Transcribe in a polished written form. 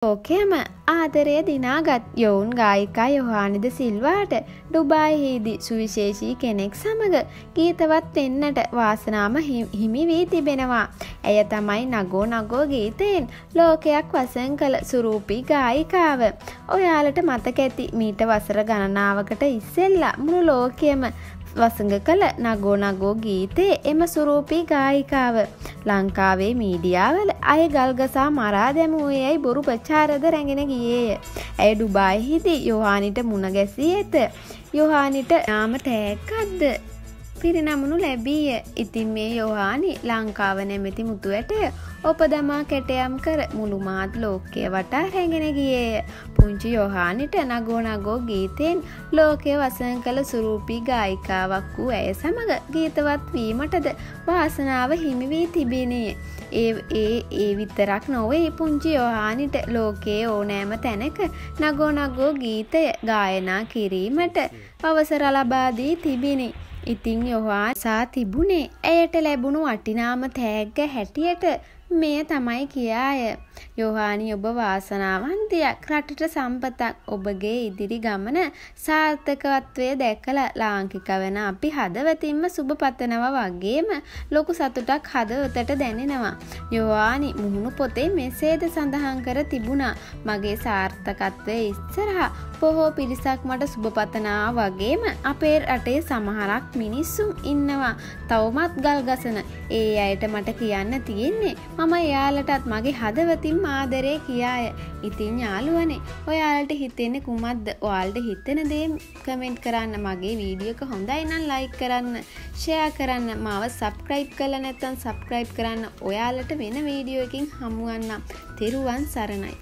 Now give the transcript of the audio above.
ඕකේම ආදරය දිනාගත් යොවුන් ගායිකා යොහානි ද සිල්වාට ඩුබායිහිදී සුවිශේෂී කෙනෙක් සමග ගීතවත් වෙන්නට වාසනාව හිමි වී තිබෙනවා. ඇය තමයි නගෝ නගෝ ගීතයෙන් ලෝකයක් වසන් කළ සුරූපී ගායිකාව. ඔයාලට මතක ඇති මීට වසර ගණනාවකට ඉස්සෙල්ලා මුළු ලෝකයම වසඟ කළ නගෝ නගෝ ගීතයේ එම සුරූපී ගායිකාව ලංකාවේ මීඩියාවල අය ගල්ගසා මරා දැමුවේ යයි බොරු ප්‍රචාරද රැගෙන ගියේය. ඇය ඩුබායිහිදී යොහානිට මුණ ගැසී ඇත. යොහානිට නාම තෑග්ගක්ද පිරිනමනු ලැබීය. ඉතින් මේ යොහානි ලංකාව නැමැති මුතු ඇටය ඔපදමා කැටයම් කර මුළු මාත් ලෝකය වටා රැගෙන ගියේය. පුංචි යොහානිට නගෝ නගෝ ගීතයෙන් ලෝකය වසන් කළ සුරූපී ගායිකාවක් වූ ඇය සමග ගීතවත් වීමටද වාසනාව හිමි වී තිබිණේ. ඒ විතරක් නොවේ පුංචි යොහානිට ලෝකයේ ඕනෑම තැනක නගෝ නගෝ ගීතය ගායනා කිරීමට අවසර ලබා දී තිබිණි. ඉතින් යොහාන් සා තිබුණේ ඇයට ලැබුණු වටිනාම තෑග්ග හැටියට මෙය තමයි කියාය. යොහානි ඔබ වාසනාවන්තයක්, රටට සම්පතක්. ඔබගේ ඉදිරි ගමන සාර්ථකත්වය දැකලා ලාංකික වන අපි හදවතින්ම සුබ පතනවා වගේම ලොකු සතුටක් හදවතට දැනෙනවා. යොහානි මුහුණු පොතේ මෙසේද සඳහන් කර තිබුණා. මගේ සාර්ථකත්වයේ ඉස්සරහා බොහෝ පිරිසක් මට සුබ පතනවා වගේම අපේ රටේ සමහරක් මිනිස්සුන් ඉන්නවා තවමත් ගල් ගසන. ඒ අයට මට කියන්න තියෙන්නේ මම එයාලටත් මගේ හදවතින්ම ආදරේ කියාය. ඉතින් යාළුවනේ ඔයාලට හිතෙන්නේ කුමක්ද? ඔයාලට හිතෙන දේ කමෙන්ට් කරන්න. මගේ වීඩියෝ එක හොඳයි නම් ලයික් කරන්න, ෂෙයා කරන්න. මාව සබ්ස්ක්‍රයිබ් කරලා නැත්නම් සබ්ස්ක්‍රයිබ් කරන්න. ඔයාලට වෙන වීඩියෝ එකකින් හමු වන්නම්. තෙරුවන් සරණයි.